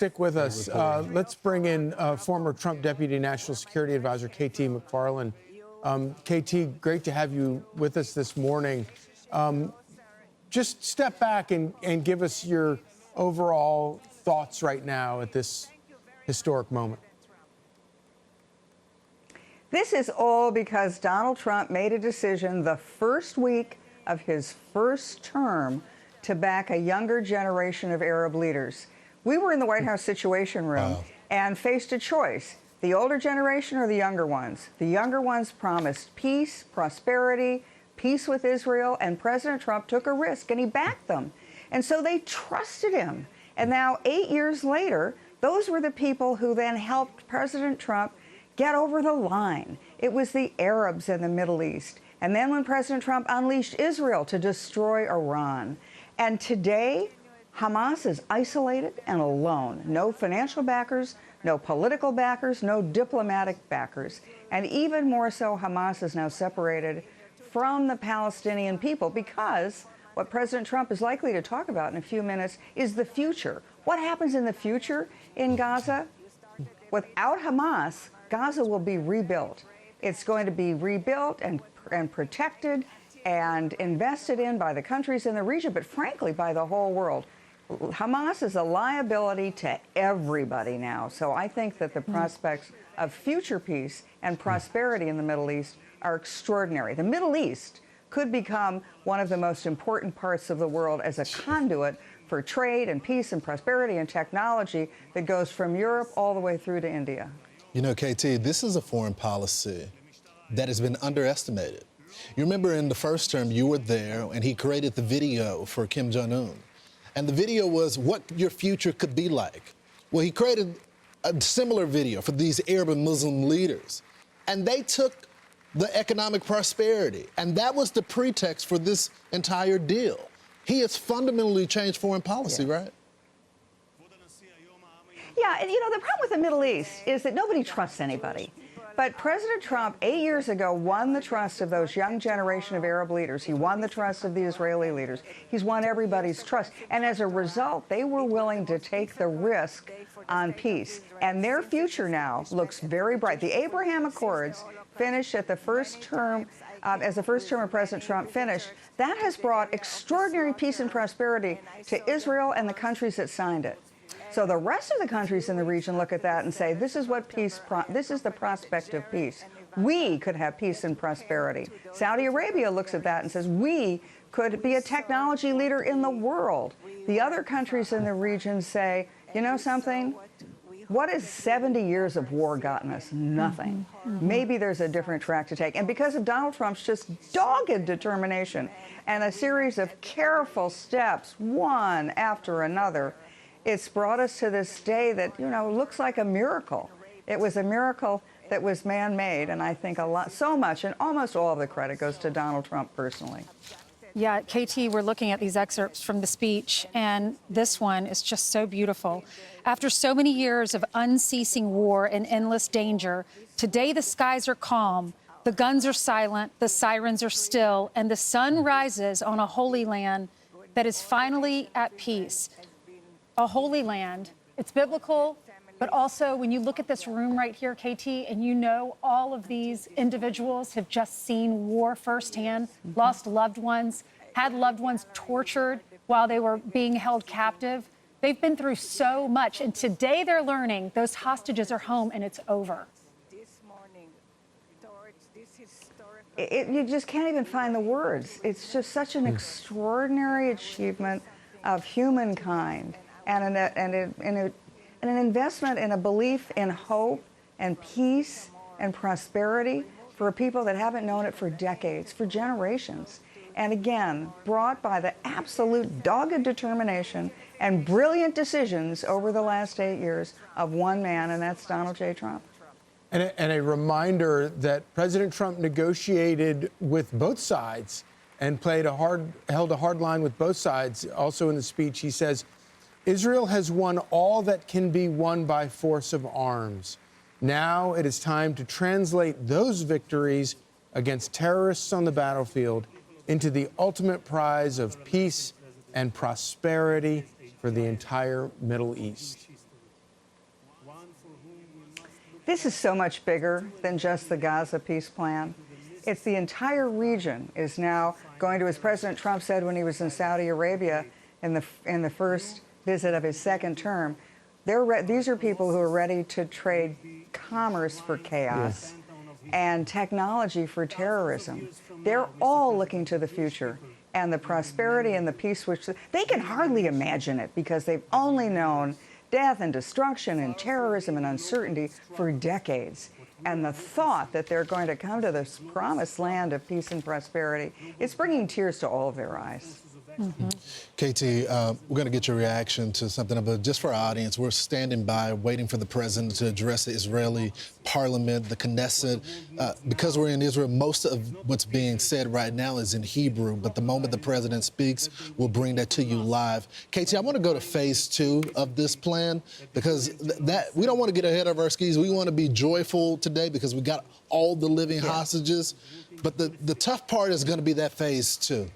Stick with us. Let's bring in former Trump Deputy National Security Advisor KT McFarland. KT, great to have you with us this morning. Just step back and give us your overall thoughts right now at this historic moment. This is all because Donald Trump made a decision the first week of his first term to back a younger generation of Arab leaders. We were in the White House Situation Room and faced a choice, the older generation or the younger ones. The younger ones promised peace, prosperity, peace with Israel, and President Trump took a risk and he backed them. And so they trusted him. And now 8 years later, those were the people who then helped President Trump get over the line. It was the Arabs in the Middle East. And then when President Trump unleashed Israel to destroy Iran. And today, Hamas is isolated and alone. No financial backers, no political backers, no diplomatic backers. And even more so, Hamas is now separated from the Palestinian people because what President Trump is likely to talk about in a few minutes is the future. What happens in the future in Gaza? Without Hamas, Gaza will be rebuilt. It's going to be rebuilt and protected and invested in by the countries in the region, but frankly, by the whole world. Hamas is a liability to everybody now. So I think that the prospects of future peace and prosperity in the Middle East are extraordinary. The Middle East could become one of the most important parts of the world as a conduit for trade and peace and prosperity and technology that goes from Europe all the way through to India. You know, KT, this is a foreign policy that has been underestimated. You remember in the first term, you were there, and he created the video for Kim Jong-un. And the video was what your future could be like. Well, he created a similar video for these Arab and Muslim leaders. And they took the economic prosperity. And that was the pretext for this entire deal. He has fundamentally changed foreign policy, right? Yeah, and you know, the problem with the Middle East is that nobody trusts anybody. But President Trump, 8 years ago, won the trust of those young generation of Arab leaders. He won the trust of the Israeli leaders. He's won everybody's trust. And as a result, they were willing to take the risk on peace. And their future now looks very bright. The Abraham Accords finished at the first term, as the first term of President Trump finished. That has brought extraordinary peace and prosperity to Israel and the countries that signed it. So the rest of the countries in the region look at that and say, this is what this is the prospect of peace. We could have peace and prosperity. Saudi Arabia looks at that and says, we could be a technology leader in the world. The other countries in the region say, you know something? What has 70 years of war gotten us? Nothing. Maybe there's a different track to take. And because of Donald Trump's just dogged determination and a series of careful steps, one after another, it's brought us to this day that, you know, looks like a miracle. It was a miracle that was man-made, and I think so much, and almost all of the credit goes to Donald Trump personally. Yeah, KT, we're looking at these excerpts from the speech, and this one is just so beautiful. After so many years of unceasing war and endless danger, today the skies are calm, the guns are silent, the sirens are still, and the sun rises on a holy land that is finally at peace. A holy land. It's biblical, but also when you look at this room right here, KT, and you know all of these individuals have just seen war firsthand, lost loved ones, had loved ones tortured while they were being held captive. They've been through so much, and today they're learning those hostages are home and it's over. You just can't even find the words. It's just such an extraordinary achievement of humankind. And an investment in a belief in hope and peace and prosperity for people that haven't known it for decades, for generations. And again, brought by the absolute dogged determination and brilliant decisions over the last 8 years of one man, and that's Donald J. Trump. And a reminder that President Trump negotiated with both sides and held a hard line with both sides. Also in the speech, he says, Israel has won all that can be won by force of arms. Now it is time to translate those victories against terrorists on the battlefield into the ultimate prize of peace and prosperity for the entire Middle East. This is so much bigger than just the Gaza peace plan. It's the entire region is now going to, as President Trump said when he was in Saudi Arabia in the first visit of his second term, these are people who are ready to trade commerce for chaos and technology for terrorism. They're all looking to the future and the prosperity and the peace which they can hardly imagine it because they've only known death and destruction and terrorism and uncertainty for decades. And the thought that they're going to come to this promised land of peace and prosperity, it's bringing tears to all of their eyes. Mm-hmm. KT, we're going to get your reaction to something, but just for our audience, we're standing by waiting for the president to address the Israeli parliament, the Knesset. Because we're in Israel, most of what's being said right now is in Hebrew, but the moment the president speaks, we'll bring that to you live. KT, I want to go to phase 2 of this plan because that we don't want to get ahead of our skis. We want to be joyful today because we got all the living hostages, but the tough part is going to be that phase 2.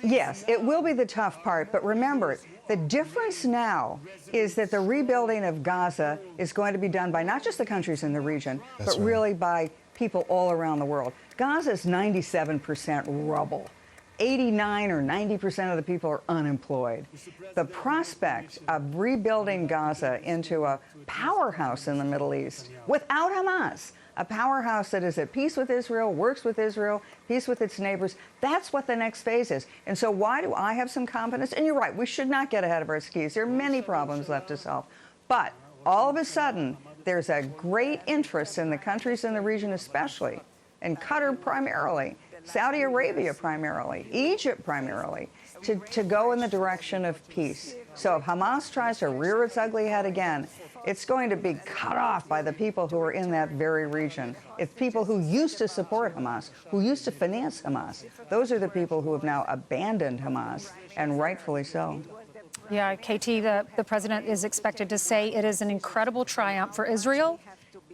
Yes, it will be the tough part, but remember, the difference now is that the rebuilding of Gaza is going to be done by not just the countries in the region, but really by people all around the world. Gaza is 97% rubble. 89 or 90% of the people are unemployed. The prospect of rebuilding Gaza into a powerhouse in the Middle East without Hamas, a powerhouse that is at peace with Israel, works with Israel, peace with its neighbors. That's what the next phase is. And so why do I have some confidence? And you're right, we should not get ahead of our skis. There are many problems left to solve. But all of a sudden, there's a great interest in the countries in the region especially, and Qatar primarily, Saudi Arabia primarily, Egypt primarily, to go in the direction of peace. So if Hamas tries to rear its ugly head again, it's going to be cut off by the people who are in that very region. It's people who used to support Hamas, who used to finance Hamas. Those are the people who have now abandoned Hamas, and rightfully so. Yeah, KT, the president is expected to say it is an incredible triumph for Israel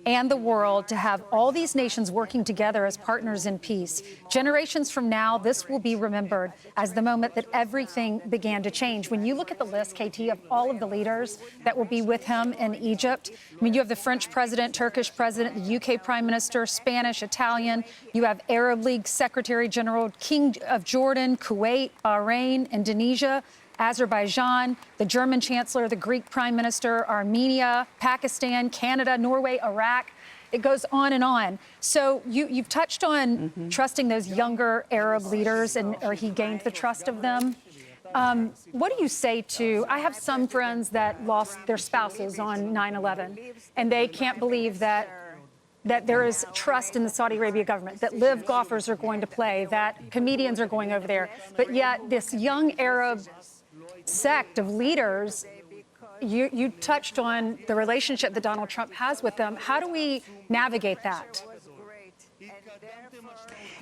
and the world to have all these nations working together as partners in peace. Generations from now, this will be remembered as the moment that everything began to change. When you look at the list, KT, of all of the leaders that will be with him in Egypt, I mean, you have the French president, Turkish president, the UK prime minister, Spanish, Italian. You have Arab League Secretary General, King of Jordan, Kuwait, Bahrain, Indonesia, Azerbaijan, the German chancellor, the Greek prime minister, Armenia, Pakistan, Canada, Norway, Iraq. It goes on and on. So you've touched on trusting those younger Arab leaders, or he gained the trust of them. What do you say to, I have some friends that lost their spouses on 9/11, and they can't believe that there is trust in the Saudi Arabia government, that live golfers are going to play, that comedians are going over there. But yet this young Arab sect of leaders, you touched on the relationship that Donald Trump has with them. How do we navigate that?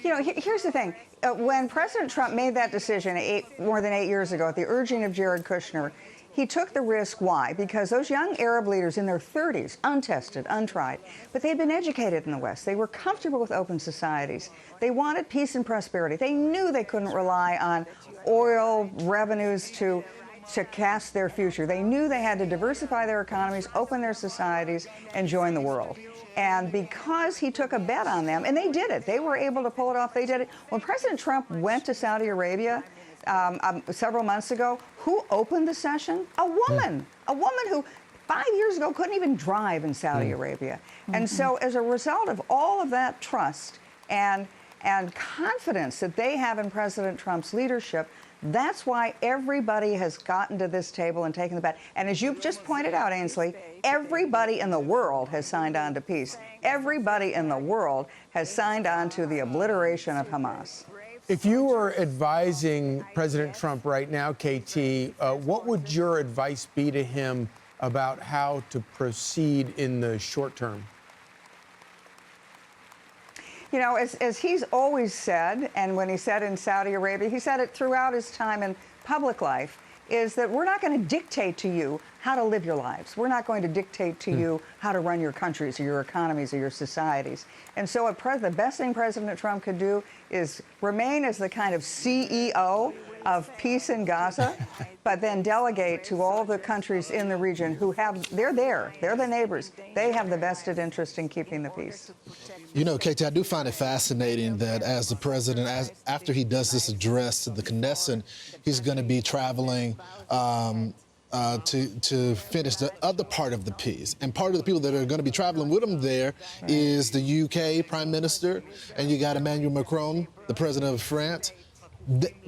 You know, here's the thing. When President Trump made that decision more than 8 years ago at the urging of Jared Kushner, he took the risk. Why? Because those young Arab leaders in their 30s, untested, untried, but they'd been educated in the West. They were comfortable with open societies. They wanted peace and prosperity. They knew they couldn't rely on oil revenues to cast their future. They knew they had to diversify their economies, open their societies, and join the world. And because he took a bet on them, and they did it, they were able to pull it off, they did it. When President Trump went to Saudi Arabia several months ago, who opened the session? A woman who 5 years ago couldn't even drive in Saudi Arabia. And so as a result of all of that trust and confidence that they have in President Trump's leadership, that's why everybody has gotten to this table and taken the bet. And as you've just pointed out, Ainsley, everybody in the world has signed on to peace. Everybody in the world has signed on to the obliteration of Hamas. If you were advising President Trump right now, KT, what would your advice be to him about how to proceed in the short term? You know, as he's always said, and when he said in Saudi Arabia, he said it throughout his time in public life, is that we're not going to dictate to you how to live your lives. We're not going to dictate to you how to run your countries or your economies or your societies. And so the best thing President Trump could do is remain as the kind of CEO of peace in Gaza, but then delegate to all the countries in the region who they're there, they're the neighbors, they have the vested interest in keeping the peace. You know, KT, I do find it fascinating that as the president, after he does this address to the Knesset, he's going to be traveling to finish the other part of the peace. And part of the people that are going to be traveling with him there is the UK Prime Minister, and you got Emmanuel Macron, the President of France.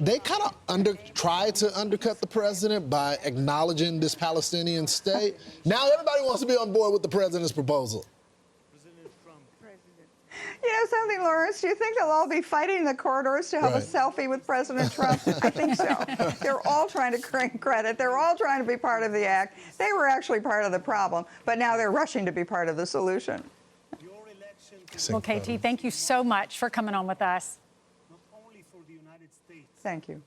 They kind of try to undercut the president by acknowledging this Palestinian state. Now everybody wants to be on board with the president's proposal. You know something, Lawrence? Do you think they'll all be fighting in the corridors to have a selfie with President Trump? I think so. They're all trying to claim credit. They're all trying to be part of the act. They were actually part of the problem, but now they're rushing to be part of the solution. Well, KT, thank you so much for coming on with us. Thank you.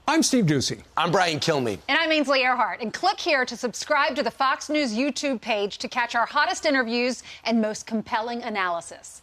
I'm Steve Doocy. I'm Brian Kilmeade. And I'm Ainsley Earhart. And click here to subscribe to the Fox News YouTube page to catch our hottest interviews and most compelling analysis.